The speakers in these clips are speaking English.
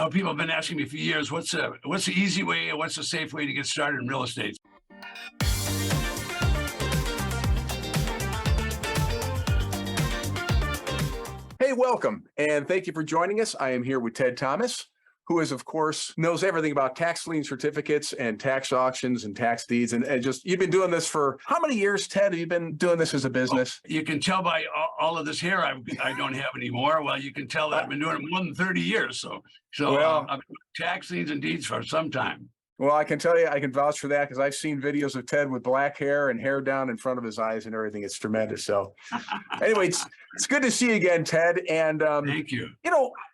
People have been asking me for years, what's the easy way or what's the safe way to get started in real estate? Hey, welcome, and thank you for joining us. I am here with Ted Thomas, who is, of course, knows everything about tax lien certificates and tax auctions and tax deeds. And just, you've been doing this for how many years, Ted? Have you been doing this as a business? You can tell by all of this hair I don't have anymore. Well, you can tell that I've been doing it more than 30 years. So I've been doing tax liens and deeds for some time. Well, I can tell you, I can vouch for that because I've seen videos of Ted with black hair and hair down in front of his eyes and everything. It's tremendous. So anyway, it's good to see you again, Ted. And thank you.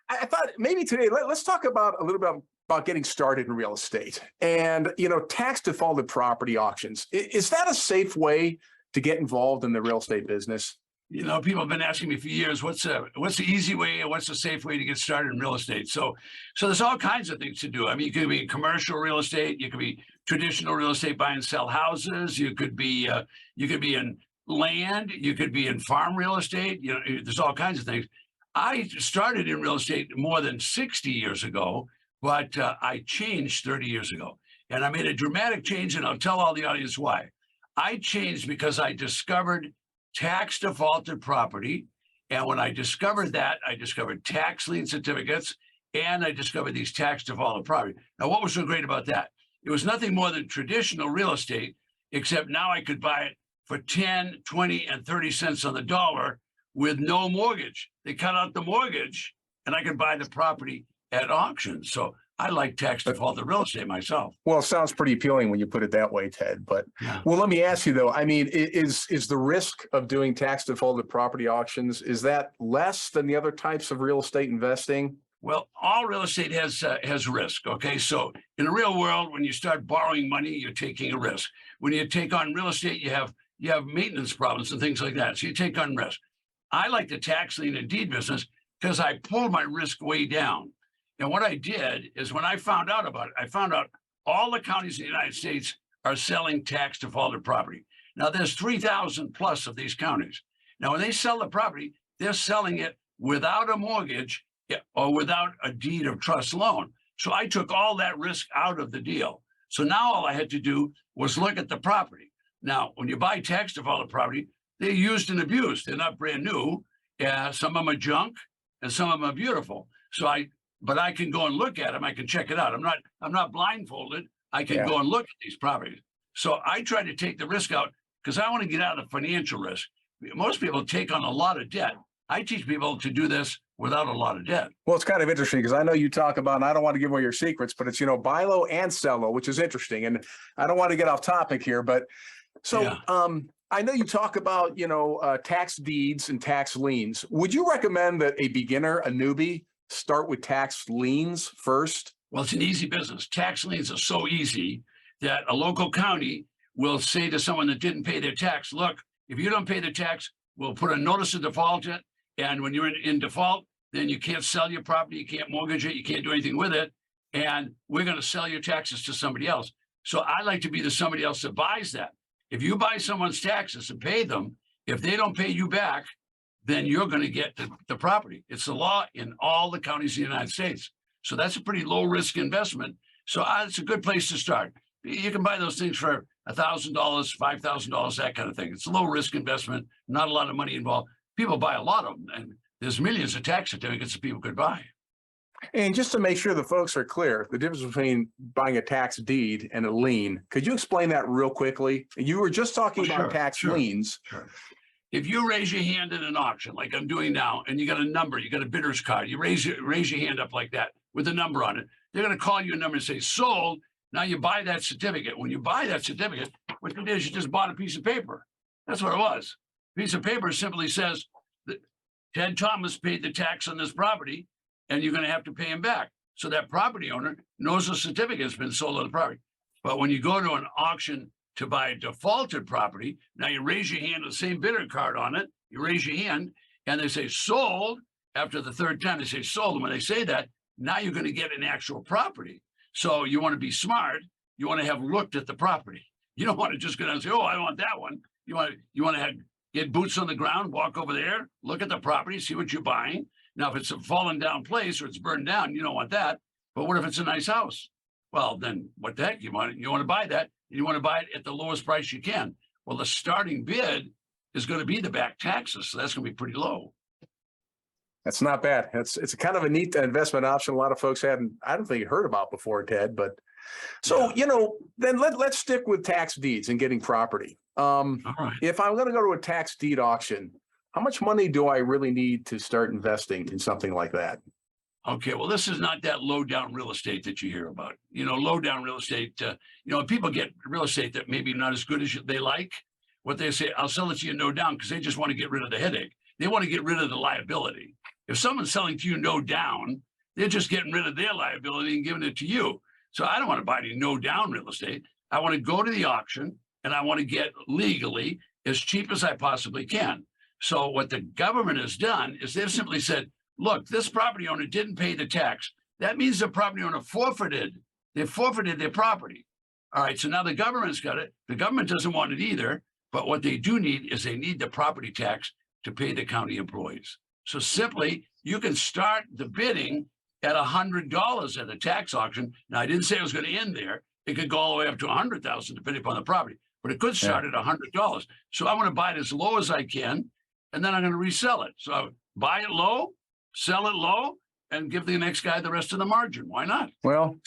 I thought maybe today, let's talk about a little bit about getting started in real estate and, tax defaulted property auctions. Is that a safe way to get involved in the real estate business? People have been asking me for years, what's the easy way or what's the safe way to get started in real estate? So there's all kinds of things to do. I mean, you could be in commercial real estate, you could be traditional real estate, buy and sell houses, you could be in land, you could be in farm real estate. There's all kinds of things. I started in real estate more than 60 years ago, but I changed 30 years ago. And I made a dramatic change, and I'll tell all the audience why. I changed because I discovered tax defaulted property. And when I discovered that, I discovered tax lien certificates, and I discovered these tax defaulted property. Now, what was so great about that? It was nothing more than traditional real estate, except now I could buy it for 10, 20, and 30 cents on the dollar with no mortgage. They cut out the mortgage, and I could buy the property at auction. So I like tax defaulted real estate myself. Well, it sounds pretty appealing when you put it that way, Ted. But Well, let me ask you though. I mean, is the risk of doing tax defaulted property auctions, is that less than the other types of real estate investing? Well, all real estate has risk. Okay, so in the real world, when you start borrowing money, you're taking a risk. When you take on real estate, you have maintenance problems and things like that. So you take on risk. I like the tax lien and deed business because I pulled my risk way down. And what I did is when I found out about it, I found out all the counties in the United States are selling tax defaulted property. Now, there's 3,000 plus of these counties. Now, when they sell the property, they're selling it without a mortgage or without a deed of trust loan. So I took all that risk out of the deal. So now all I had to do was look at the property. Now, when you buy tax defaulted property, they're used and abused. They're not brand new. Some of them are junk and some of them are beautiful. But I can go and look at them. I can check it out. I'm not blindfolded. I can go and look at these properties. So I try to take the risk out because I want to get out of the financial risk. Most people take on a lot of debt. I teach people to do this without a lot of debt. Well, it's kind of interesting because I know you talk about, and I don't want to give away your secrets, but it's, buy low and sell low, which is interesting. And I don't want to get off topic here, but I know you talk about, tax deeds and tax liens. Would you recommend that a beginner, a newbie, start with tax liens first? Well, it's an easy business. Tax liens are so easy that a local county will say to someone that didn't pay their tax, look, if you don't pay the tax, we'll put a notice of default in, and when you're in default, then you can't sell your property, you can't mortgage it, you can't do anything with it, and we're going to sell your taxes to somebody else. So I like to be the somebody else that buys that. If you buy someone's taxes and pay them, if they don't pay you back, then you're going to get the property. It's the law in all the counties in the United States. So that's a pretty low risk investment. So it's a good place to start. You can buy those things for $1,000, $5,000, that kind of thing. It's a low risk investment, not a lot of money involved. People buy a lot of them, and there's millions of tax certificates that people could buy. And just to make sure the folks are clear, the difference between buying a tax deed and a lien, could you explain that real quickly? You were just talking about tax liens. Sure. If you raise your hand in an auction, like I'm doing now, and you got a number, you got a bidder's card, you raise your hand up like that with a number on it, they're going to call you a number and say, sold. Now you buy that certificate. When you buy that certificate, what you did is you just bought a piece of paper. That's what it was. A piece of paper simply says that Ted Thomas paid the tax on this property, and you're going to have to pay him back. So that property owner knows the certificate has been sold on the property. But when you go to an auction to buy a defaulted property, now you raise your hand with the same bidder card on it, you raise your hand, and they say sold. After the third time, they say sold. And when they say that, now you're going to get an actual property. So you want to be smart. You want to have looked at the property. You don't want to just go down and say, oh, I want that one. You want to get boots on the ground, walk over there, look at the property, see what you're buying. Now, if it's a fallen down place or it's burned down, you don't want that. But what if it's a nice house? Well, then what the heck? You want to buy that, and you want to buy it at the lowest price you can. Well, the starting bid is going to be the back taxes, so that's going to be pretty low. That's not bad. It's a kind of a neat investment option. A lot of folks I don't think, heard about before, Ted. But so, then let's stick with tax deeds and getting property. All right. If I'm going to go to a tax deed auction, how much money do I really need to start investing in something like that? Okay, well, this is not that low down real estate that you hear about. Low down real estate, people get real estate that maybe not as good as they like. What they say, I'll sell it to you no down, because they just want to get rid of the headache. They want to get rid of the liability. If someone's selling to you no down, they're just getting rid of their liability and giving it to you. So I don't want to buy any no down real estate. I want to go to the auction and I want to get legally as cheap as I possibly can. So what the government has done is they've simply said, look, this property owner didn't pay the tax. That means the property owner forfeited. They forfeited their property. All right, so now the government's got it. The government doesn't want it either, but what they do need is they need the property tax to pay the county employees. So simply, you can start the bidding at $100 at a tax auction. Now, I didn't say it was going to end there. It could go all the way up to $100,000 depending upon the property, but it could start at $100. So I want to buy it as low as I can, and then I'm going to resell it. So I buy it low, sell it low, and give the next guy the rest of the margin. Why not? Well,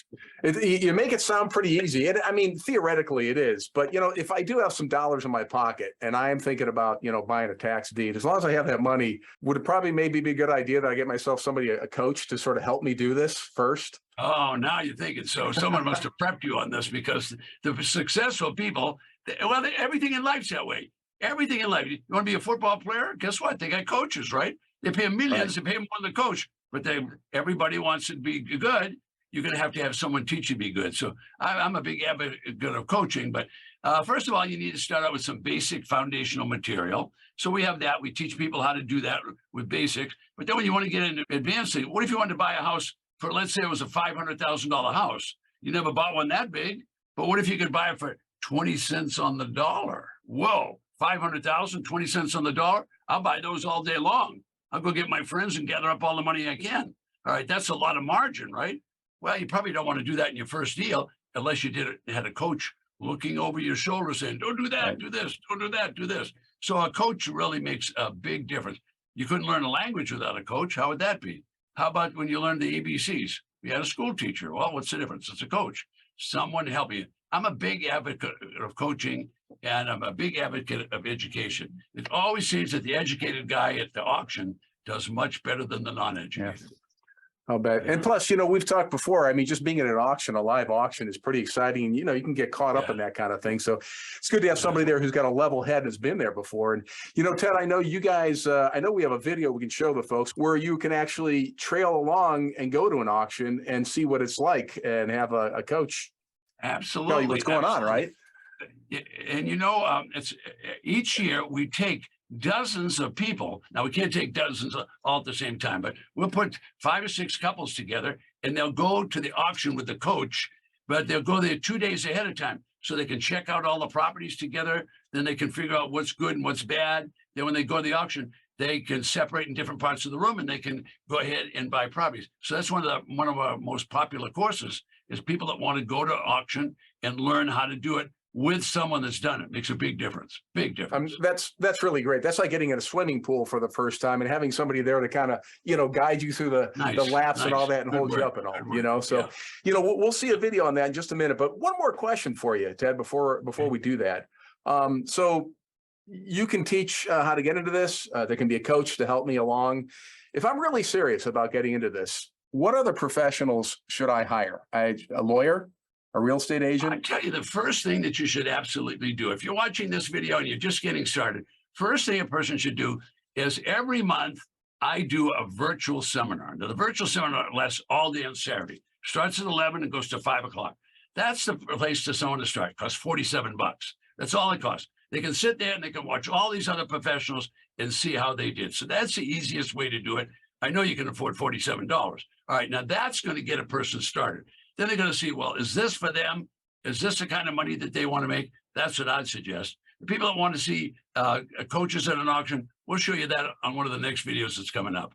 you make it sound pretty easy. And I mean, theoretically it is, but if I do have some dollars in my pocket and I am thinking about, buying a tax deed, as long as I have that money, would it probably maybe be a good idea that I get myself a coach to sort of help me do this first? Oh, now you're thinking so. Someone must have prepped you on this, because the successful people, everything in life's that way. Everything in life. You want to be a football player? Guess what? They got coaches, right? They pay them millions. Right. They pay them more than the coach. But everybody wants to be good. You're going to have someone teach you to be good. So I'm a big advocate of coaching. But first of all, you need to start out with some basic foundational material. So we have that. We teach people how to do that with basics. But then when you want to get into advancing, what if you wanted to buy a house for, let's say it was a $500,000 house? You never bought one that big. But what if you could buy it for 20 cents on the dollar? Whoa, 500,000, 20 cents on the dollar? I'll buy those all day long. I'll go get my friends and gather up all the money I can. All right, that's a lot of margin, right? Well, you probably don't want to do that in your first deal unless you had a coach looking over your shoulder saying, don't do that, right. Do this, don't do that, do this. So a coach really makes a big difference. You couldn't learn a language without a coach. How would that be? How about when you learn the ABCs? You had a school teacher. Well, what's the difference? It's a coach. Someone to help you. I'm a big advocate of coaching, and I'm a big advocate of education. It always seems that the educated guy at the auction does much better than the non-educated. Yes. I'll bet. And plus, we've talked before. I mean, just being at an auction, a live auction, is pretty exciting. And, you can get caught up in that kind of thing. So it's good to have somebody there who's got a level head and has been there before. And, Ted, I know you guys, I know we have a video we can show the folks where you can actually trail along and go to an auction and see what it's like and have a coach absolutely tell you what's going on, right? And it's each year we take dozens of people. Now we can't take dozens all at the same time, but we'll put 5 or 6 couples together and they'll go to the auction with the coach, but they'll go there 2 days ahead of time so they can check out all the properties together. Then they can figure out what's good and what's bad. Then when they go to the auction, they can separate in different parts of the room and they can go ahead and buy properties. So that's one of our most popular courses, is people that want to go to auction and learn how to do it with someone that's done it. Makes a big difference. Big difference. That's really great. That's like getting in a swimming pool for the first time and having somebody there to kind of, guide you through the laps and all that and hold you up and all, So, we'll see a video on that in just a minute. But one more question for you, Ted, before we do that. So you can teach how to get into this. There can be a coach to help me along. If I'm really serious about getting into this, what other professionals should I hire? A lawyer? A real estate agent? I tell you, the first thing that you should absolutely do, if you're watching this video and you're just getting started, first thing a person should do is every month I do a virtual seminar. Now, the virtual seminar lasts all day on Saturday. Starts at 11 and goes to 5 o'clock. That's the place to someone to start. It costs $47. That's all it costs. They can sit there and they can watch all these other professionals and see how they did. So that's the easiest way to do it. I know you can afford $47. All right, now that's going to get a person started. Then they're going to see, well, is this for them? Is this the kind of money that they want to make? That's what I'd suggest. The people that want to see coaches at an auction, we'll show you that on one of the next videos that's coming up.